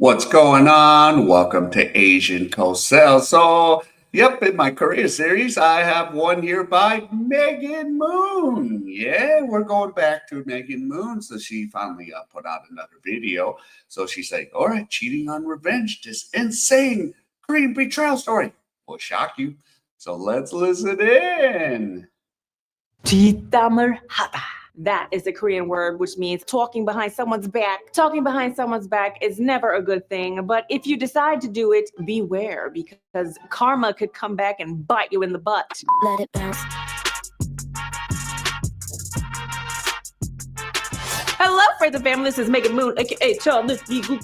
What's going on? Welcome to Asian Cosell. Yep, in my Korea series, I have one here by Megan Moon. Yeah, we're going back to Megan Moon. So she finally put out another video. So she's like, all right, cheating on revenge, this insane Korean betrayal story will shock you. So let's listen in. 뒷담을 하다. That is a Korean word which means talking behind someone's back. Talking behind someone's back is never a good thing, but if you decide to do it, beware because karma could come back and bite you in the butt. Let it bounce. Hello, friends and family. This is Megan Moon, aka Charles Mi국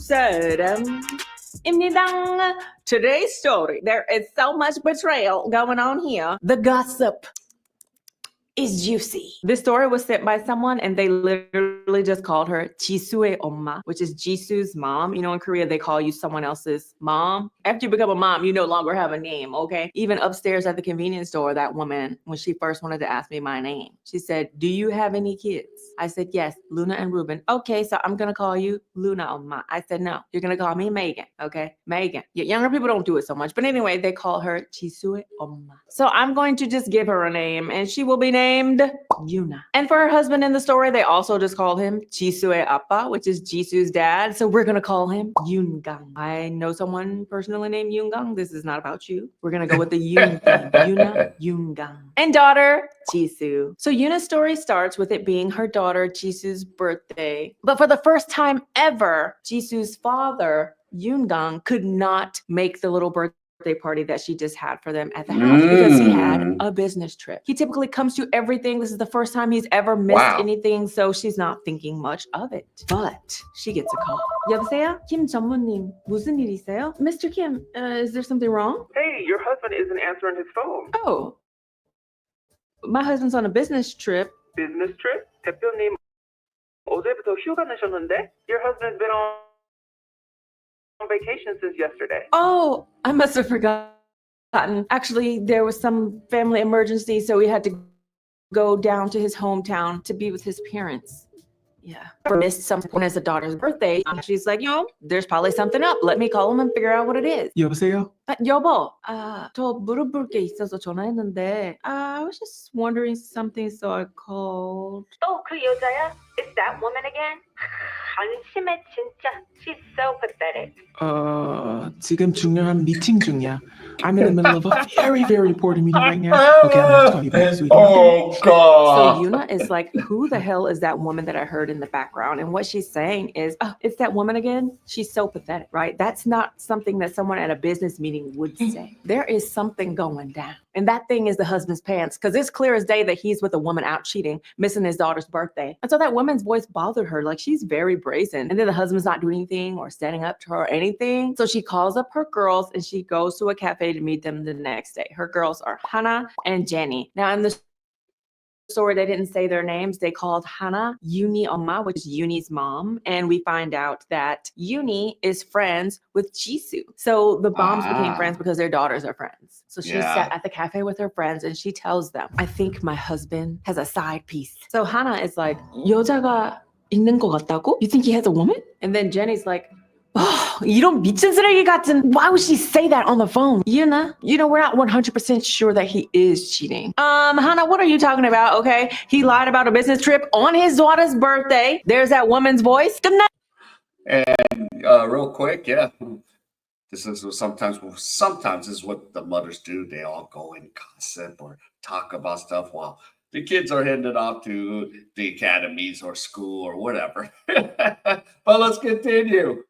입니다. Today's story, there is so much betrayal going on here. The gossip is juicy. This story was sent by someone and they literally just called her Jisu의 엄마, which is Jisu's mom. You know, in Korea, they call you someone else's mom. After you become a mom, you no longer have a name, okay? Even upstairs at the convenience store, that woman, when she first wanted to ask me my name, she said, do you have any kids? I said, yes, Luna and Ruben. Okay, so I'm gonna call you Luna 엄마. I said, no, you're gonna call me Megan, okay? Megan. Younger people don't do it so much, but anyway, they call her Jisu의 엄마. So I'm going to just give her a name and she will be named Yuna. And for her husband in the story, they also just called him Jisu의 아빠, which is Jisu's dad. So we're gonna call him Yoongang. I know someone personally named Yoongang. This is not about you. We're gonna go with the Yoon thing. Yuna, Yoongang. And daughter, Jisoo. So Yuna's story starts with it being her daughter Jisoo's birthday. But for the first time ever, Jisoo's father, Yoongang, could not make the little birthday party that she just had for them at the house because he had a business trip. He typically comes to everything. This is the first time he's ever missed anything, so she's not thinking much of it. But she gets a call. 여보세요? 김 전무님, 무슨 일 있어요? Mr. Kim, is there something wrong? Hey, your husband isn't answering his phone. Oh, my husband's on a business trip. Business trip? 대표님, 어제부터 휴가 내셨는데? Your husband's been on vacation since yesterday. Oh, I must have forgotten. Actually, there was some family emergency, so we had to go down to his hometown to be with his parents. Yeah. Missed something as a daughter's birthday. She's like, there's probably something up. Let me call him and figure out what it is. 여보세요? 여보, 저 물어볼 게 있어서 전화했는데, I was just wondering something, so I called. 또 그 여자야? Is that woman again? 안심해 진짜. She's so pathetic. 지금 중요한 미팅 중이야. I'm in the middle of a very, very important meeting right now. Okay, I'm gonna call you back, sweetie. Oh, God. So Yuna is like, who the hell is that woman that I heard in the background? And what she's saying is, it's that woman again. She's so pathetic, right? That's not something that someone at a business meeting would say. There is something going down. And that thing is the husband's pants, because it's clear as day that he's with a woman out cheating, missing his daughter's birthday. And so that woman's voice bothered her. Like, she's very brazen. And then the husband's not doing anything or standing up to her or anything. So she calls up her girls and she goes to a cafe to meet them the next day. Her girls are Hannah and Jenny. Now, in the story, they didn't say their names. They called Hannah Yuni Oma, which is Yuni's mom. And we find out that Yuni is friends with Jisoo. So the moms became friends because their daughters are friends. So she sat at the cafe with her friends and she tells them, I think my husband has a side piece. So Hannah is like, 여자가 있는 것 같다고? You think he has a woman? And then Jenny's like, oh, 이런 미친 쓰레기 같은. Why would she say that on the phone? You know, we're not 100% sure that he is cheating. Hannah, what are you talking about? Okay, he lied about a business trip on his daughter's birthday. There's that woman's voice. And real quick, this is sometimes this is what the mothers do. They all go and gossip or talk about stuff while the kids are headed off to the academies or school or whatever. But let's continue.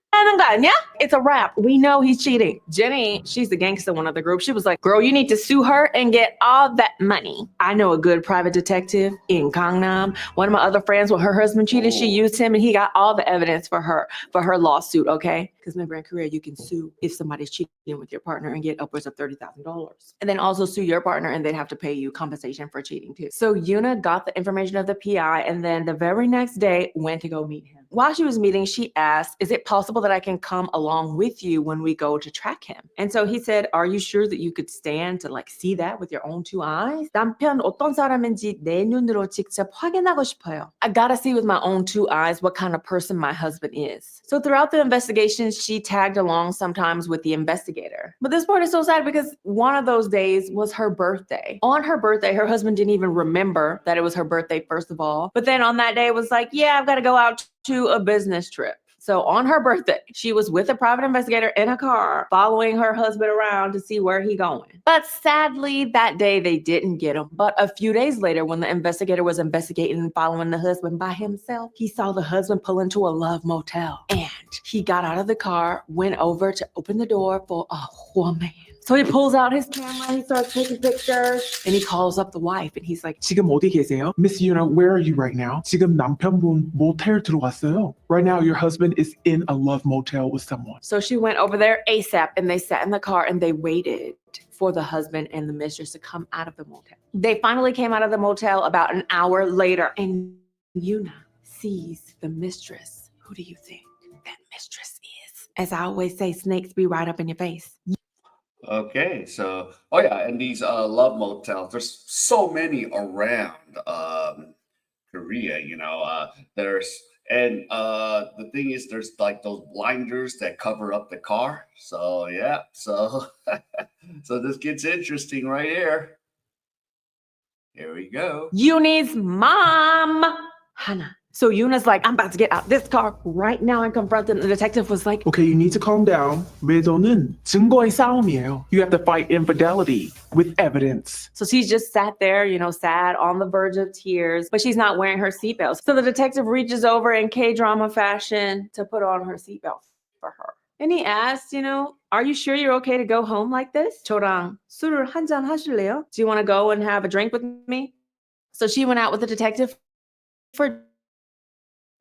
It's a wrap. We know he's cheating. Jenny, she's the gangster one of the group. She was like, girl, you need to sue her and get all that money. I know a good private detective in Gangnam. One of my other friends, when her husband cheated, she used him and he got all the evidence for her lawsuit, okay? Because remember, in Korea, you can sue if somebody's cheating with your partner and get upwards of $30,000. And then also sue your partner and they'd have to pay you compensation for cheating too. So Yuna got the information of the PI and then the very next day went to go meet him. While she was meeting, she asked, is it possible that I can come along with you when we go to track him? And so he said, are you sure that you could stand to like see that with your own two eyes? 남편 어떤 사람인지 내 눈으로 직접 확인하고 싶어요. I gotta see with my own two eyes what kind of person my husband is. So throughout the investigation, she tagged along sometimes with the investigator. But this part is so sad because one of those days was her birthday. On her birthday, her husband didn't even remember that it was her birthday, first of all. But then on that day was like, yeah, I've got to go out to a business trip. So on her birthday, she was with a private investigator in a car, following her husband around to see where he going. But sadly, that day they didn't get him. But a few days later, when the investigator was investigating and following the husband by himself, he saw the husband pull into a love motel. And he got out of the car, went over to open the door for a woman. So he pulls out his camera, he starts taking pictures, and he calls up the wife, and he's like, 지금 어디 계세요? Miss Yuna, where are you right now? 지금 남편분 모텔 들어왔어요. Right now, your husband is in a love motel with someone. So she went over there ASAP, and they sat in the car and they waited for the husband and the mistress to come out of the motel. They finally came out of the motel about an hour later, and Yuna sees the mistress. Who do you think that mistress is? As I always say, snakes be right up in your face. Okay, so and these love motels, there's so many around Korea, there's the thing is there's like those blinders that cover up the car. So yeah, so so this gets interesting right here. Here we go. Yuni's mom, Hana. So Yuna's like, I'm about to get out this car right now and confront them. The detective was like, Okay, you need to calm down. 매도는 증거의 싸움이에요. You have to fight infidelity with evidence. so she's just sat there, sad on the verge of tears, but she's not wearing her seatbelt. So the detective reaches over in K-drama fashion to put on her seatbelt for her. And he asked, are you sure you're okay to go home like this? 저랑 술을 한잔 하실래요? Do you want to go and have a drink with me? So she went out with the detective for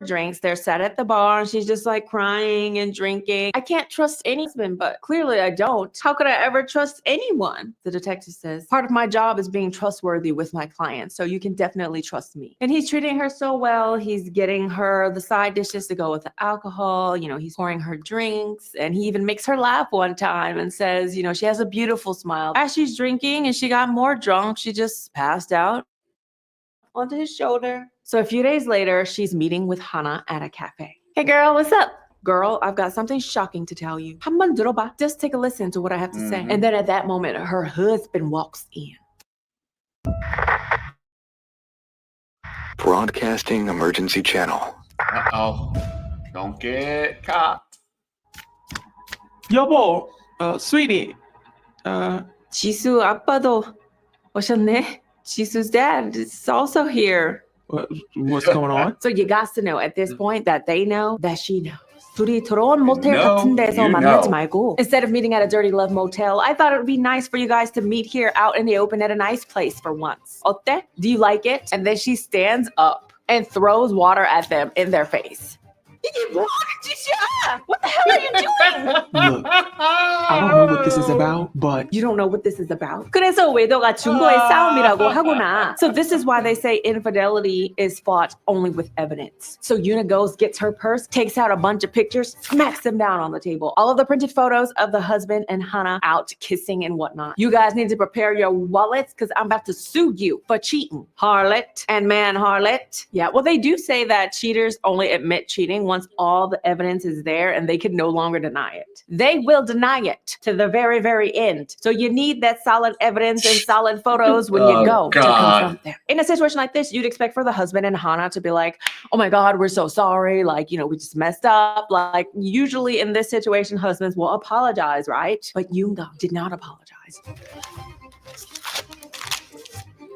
drinks. They're sat at the bar and she's just like crying and drinking. I can't trust any husband, but clearly I don't. How could I ever trust anyone? The detective says, part of my job is being trustworthy with my clients, so you can definitely trust me. And he's treating her so well. He's getting her the side dishes to go with the alcohol. He's pouring her drinks, and he even makes her laugh one time and says, she has a beautiful smile. As she's drinking and she got more drunk, she just passed out onto his shoulder. So a few days later, she's meeting with Hana at a cafe. Hey girl, what's up? Girl, I've got something shocking to tell you. 한번 들어봐. Just take a listen to what I have to say. And then at that moment, her husband walks in. Broadcasting emergency channel. Uh-oh. Don't get caught. 여보, sweetie, 지수 아빠도 오셨네. Jisu's dad is also here. what's going on? So you got to know at this point that they know that she knows. 둘이 더러운 모텔 No, 같은 데서 you 만나지 know. 말고. Instead of meeting at a dirty love motel, I thought it would be nice for you guys to meet here out in the open at a nice place for once. 어때? Do you like it? And then she stands up and throws water at them in their face. What the hell are you doing? Look, I don't know what this is about, but You don't know what this is about? 그래서 외도가 증거의 싸움이라고 하구나. So this is why they say infidelity is fought only with evidence. So Yuna goes, gets her purse, takes out a bunch of pictures, smacks them down on the table. All of the printed photos of the husband and Hana out kissing and whatnot. You guys need to prepare your wallets because I'm about to sue you for cheating. Harlot and man harlot. Yeah, well, they do say that cheaters only admit cheating once all the evidence is there and they can no longer deny it. They will deny it to the very, very end. So you need that solid evidence and solid photos when you go to confront them. In a situation like this, you'd expect for the husband and Hana to be like, oh my God, we're so sorry. Like, we just messed up. Like, usually in this situation, husbands will apologize, right? But Yoonga did not apologize.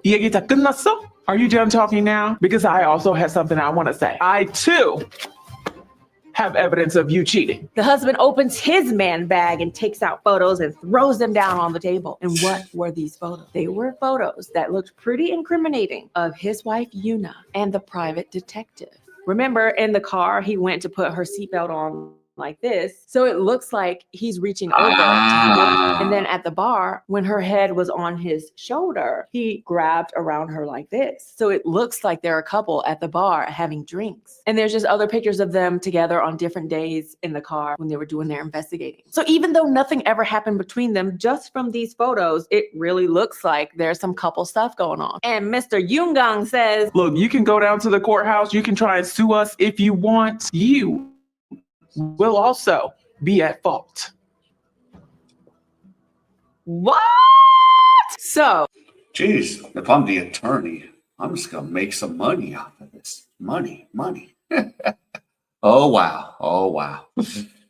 이 얘기 다 끝났어? Are you done talking now? Because I also have something I want to say. I too have evidence of you cheating. The husband opens his man bag and takes out photos and throws them down on the table. And what were these photos? They were photos that looked pretty incriminating of his wife, Yuna, and the private detective. Remember, in the car, he went to put her seatbelt on like this. So it looks like he's reaching over to hold her. And then at the bar, when her head was on his shoulder, he grabbed around her like this. So it looks like they're a couple at the bar having drinks. And there's just other pictures of them together on different days in the car when they were doing their investigating. So even though nothing ever happened between them, just from these photos, it really looks like there's some couple stuff going on. And Mr. Yoongang says, Look, you can go down to the courthouse. You can try and sue us if you want. You will also be at fault. what? So Geez, if I'm the attorney, I'm just gonna make some money off of this. Money. Oh wow.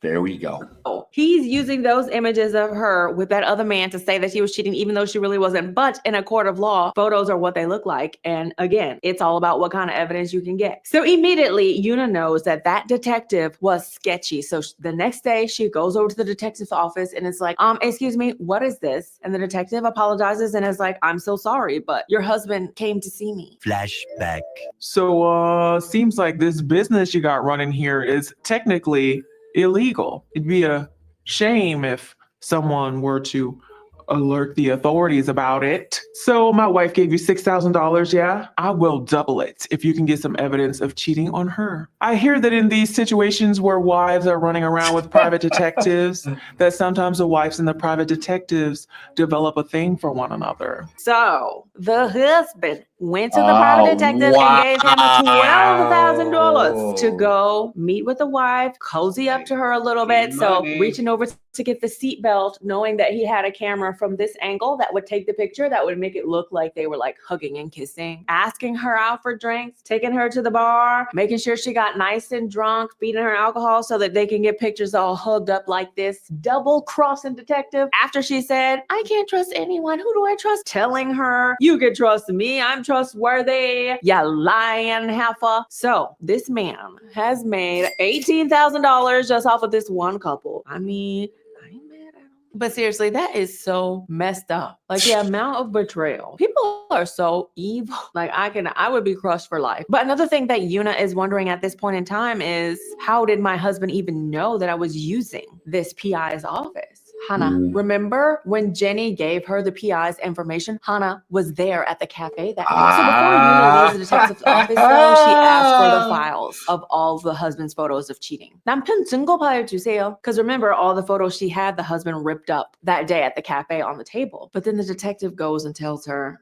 There we go. he's using those images of her with that other man to say that she was cheating, even though she really wasn't. But in a court of law, photos are what they look like. And again, it's all about what kind of evidence you can get. So immediately, Yuna knows that that detective was sketchy. So the next day, she goes over to the detective's office and it's like, excuse me, what is this? And the detective apologizes and is like, I'm so sorry, but your husband came to see me. Flashback. So, seems like this business you got running here is technically illegal. It'd be a shame if someone were to alert the authorities about it. So my wife gave you $6,000, yeah? I will double it if you can get some evidence of cheating on her. I hear that in these situations where wives are running around with private detectives, that sometimes the wives and the private detectives develop a thing for one another. So the husband went to the private detective and gave him $12,000 to go meet with the wife, cozy up to her a little bit. So Money. reaching over to get the seatbelt, knowing that he had a camera from this angle that would take the picture, that would make it look like they were like hugging and kissing, asking her out for drinks, taking her to the bar, making sure she got nice and drunk, feeding her alcohol so that they can get pictures all hugged up like this. Double crossing detective after she said, I can't trust anyone. Who do I trust? Telling her, you can trust me. I'm trustworthy. Ya lying heifer. So this man has made $18,000 just off of this one couple. I mean, I ain't mad at him. But seriously, that is so messed up. Like the amount of betrayal. People are so evil. Like I would be crushed for life. But another thing that Yuna is wondering at this point in time is, how did my husband even know that I was using this PI's office? Hannah, remember when Jenny gave her the PI's information? Hannah was there at the cafe that night. So before Yuna leaves the detective's office, though, she asked for the files of all the husband's photos of cheating. 남편 증거 파일 주세요. Because remember, all the photos she had, the husband ripped up that day at the cafe on the table. But then the detective goes and tells her,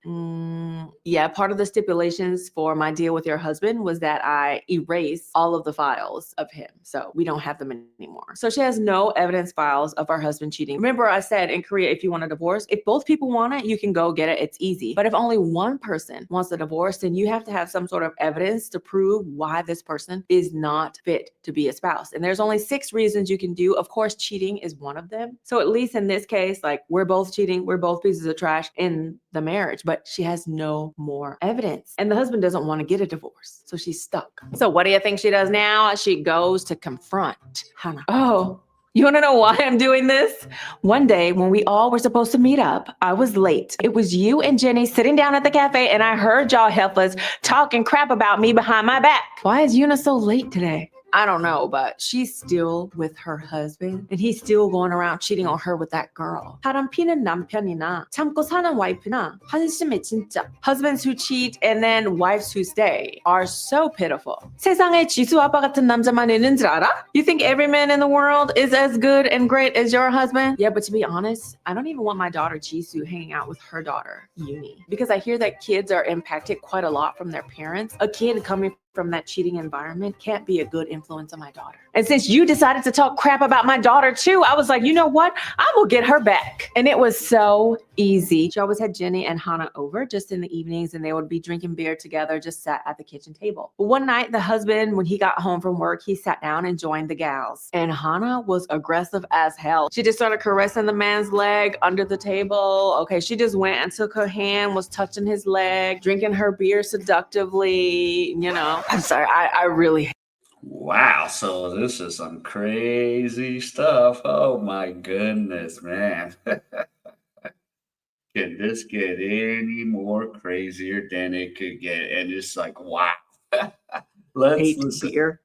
yeah, part of the stipulations for my deal with your husband was that I erase all of the files of him. So we don't have them anymore. So she has no evidence files of her husband cheating. Remember, I said in Korea, if you want a divorce, if both people want it, you can go get it. It's easy. But if only one person wants a divorce, then you have to have some sort of evidence to prove why this person is not fit to be a spouse. And there's only 6 reasons you can do. Of course, cheating is one of them. So at least in this case, like, we're both cheating, we're both pieces of trash in the marriage, but she has no more evidence. And the husband doesn't want to get a divorce. So she's stuck. So what do you think she does now? She goes to confront Hannah. Oh, you want to know why I'm doing this? One day when we all were supposed to meet up, I was late. It was you and Jenny sitting down at the cafe and I heard y'all heifers talking crap about me behind my back. Why is Yuna so late today? I don't know, but she's still with her husband and he's still going around cheating on her with that girl. 바람 피는 남편이나 참고 사는 와이프나 한심해 진짜. Husbands who cheat and then wives who stay are so pitiful. 세상에 지수 아빠 같은 남자만 있는 줄 알아? You think every man in the world is as good and great as your husband? Yeah, but to be honest, I don't even want my daughter Jisoo hanging out with her daughter, Yuni, because I hear that kids are impacted quite a lot from their parents. A kid coming from that cheating environment can't be a good influence on my daughter. And since you decided to talk crap about my daughter too, I was like, you know what? I will get her back. And it was so easy. She always had Jenny and Hannah over just in the evenings and they would be drinking beer together, just sat at the kitchen table. But one night, the husband, when he got home from work, he sat down and joined the gals. And Hannah was aggressive as hell. She just started caressing the man's leg under the table. Okay, she just went and took her hand, was touching his leg, drinking her beer seductively, you know. I'm sorry, I really Wow, so this is some crazy stuff. Oh my goodness, man. Can this get any more crazier than it could get? And it's like, wow. Let's hate listen. beer.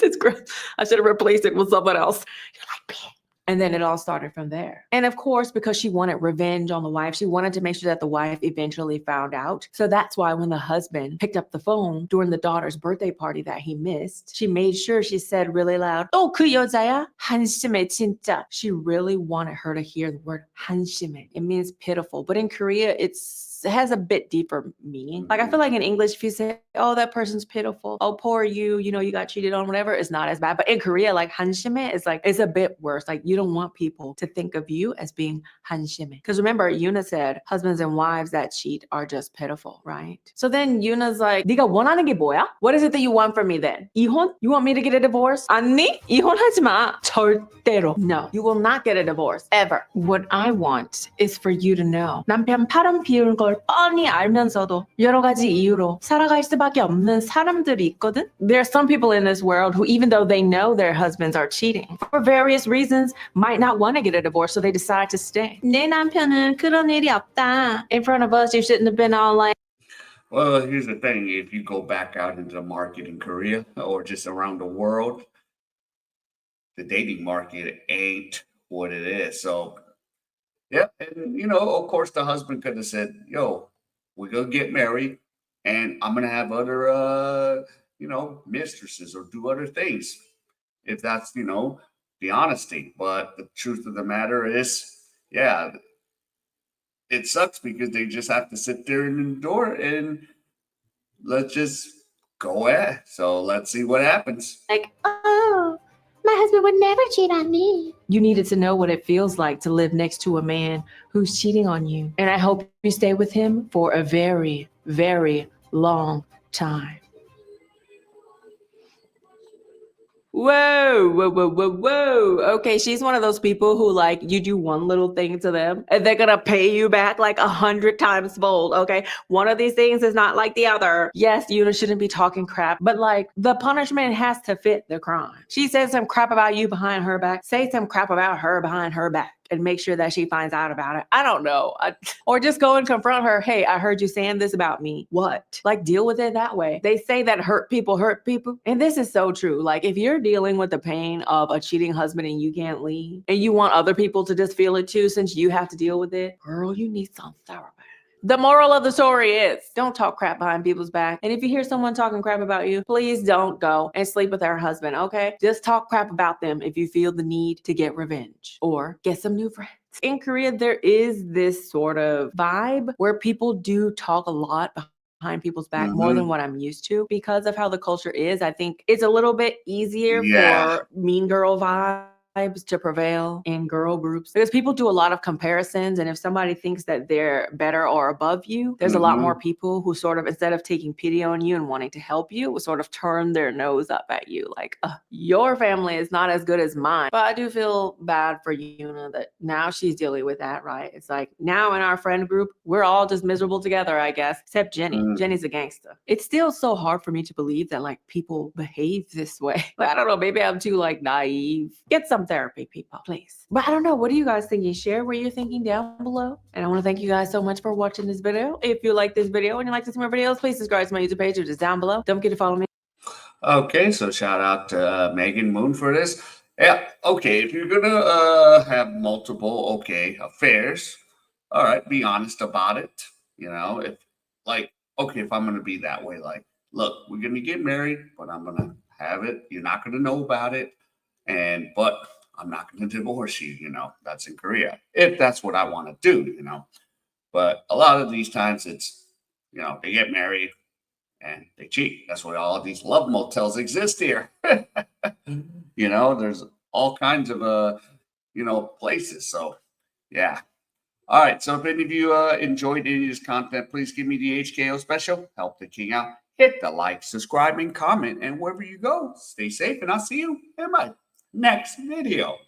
It's great. I should have replaced it with someone else. You're like, bitch. And then it all started from there. And of course, because she wanted revenge on the wife, she wanted to make sure that the wife eventually found out. So that's why when the husband picked up the phone during the daughter's birthday party that he missed, she made sure she said really loud, "또 그 여자야? 한심해 진짜." She really wanted her to hear the word 한심해. It means pitiful, but in Korea, it has a bit deeper meaning. Like I feel like in English, if you say, "Oh, that person's pitiful," "Oh, poor you," you know, you got cheated on, whatever, it's not as bad. But in Korea, like 한심해 is like, it's a bit worse. Like you don't want people to think of you as being 한심해. Because remember, Yuna said husbands and wives that cheat are just pitiful, right? So then Yuna's like, 네가 원하는 게 뭐야? What is it that you want from me then? 이혼? You want me to get a divorce? 아니, 이혼하지 마. 절대로. No, you will not get a divorce ever. What I want is for you to know. 남편 바람 피우는 걸 뻔히 알면서도 여러 가지 이유로 살아갈 수밖에 없는 사람들이 있거든. There are some people in this world who, even though they know their husbands are cheating, for various reasons, might not want to get a divorce, so they decide to stay. 내 남편은 그런 일이 없다. In front of us, you shouldn't have been all like, Well, here's the thing. If you go back out into the market in Korea or just around the world, the dating market ain't what it is. So, yeah. And, of course, the husband could have said, yo, we're going to get married and I'm going to have other, mistresses or do other things. If that's, the honesty. But the truth of the matter is, yeah, it sucks because they just have to sit there and endure and let's just go at. So let's see what happens. oh, my husband would never cheat on me. you needed to know what it feels like to live next to a man who's cheating on you. And I hope you stay with him for a very, very long time. Whoa, whoa, whoa, whoa, whoa. Okay, she's one of those people who, like, you do one little thing to them and they're gonna pay you back like 100 times fold. Okay, one of these things is not like the other. Yes, you shouldn't be talking crap, but like the punishment has to fit the crime. She said some crap about you behind her back. Say some crap about her behind her back and make sure that she finds out about it. I don't know. Or just go and confront her. Hey, I heard you saying this about me. What? Like, deal with it that way. They say that hurt people hurt people. And this is so true. Like, if you're dealing with the pain of a cheating husband and you can't leave, and you want other people to just feel it too, since you have to deal with it, girl, you need some therapy. The moral of the story is don't talk crap behind people's back. And if you hear someone talking crap about you, please don't go and sleep with their husband, okay? Just talk crap about them if you feel the need to get revenge or get some new friends. In Korea, there is this sort of vibe where people do talk a lot behind people's back more than what I'm used to because of how the culture is. I think it's a little bit easier for mean girl vibes to prevail in girl groups because people do a lot of comparisons, and if somebody thinks that they're better or above you, there's a lot more people who sort of, instead of taking pity on you and wanting to help you, will sort of turn their nose up at you like, your family is not as good as mine. But I do feel bad for Yuna that now she's dealing with that, right? It's like now in our friend group, we're all just miserable together, I guess, except Jenny. Jenny's a gangster. It's still so hard for me to believe that like people behave this way. Like, I don't know, maybe I'm too like naive. Get some therapy, people, please. But I don't know, what are you guys thinking? Share what you're thinking down below. And I want to thank you guys so much for watching this video. If you like this video and you like to see more videos, please subscribe to my YouTube page, which is down below. Don't forget to follow me. Okay, so shout out to Megan Moon for this. Yeah, okay, if you're gonna have multiple affairs, all right, be honest about it. If if I'm gonna be that way, like, look, we're gonna get married, but I'm gonna have it. You're not gonna know about it, but I'm not gonna divorce you. That's in Korea. If that's what I want to do, But a lot of these times, it's they get married and they cheat. That's why all of these love motels exist here. There's all kinds of places. So yeah. All right. So if any of you enjoyed any of this content, please give me the HKO special. Help the king out. Hit the like, subscribe, and comment. And wherever you go, stay safe. And I'll see you in my next video.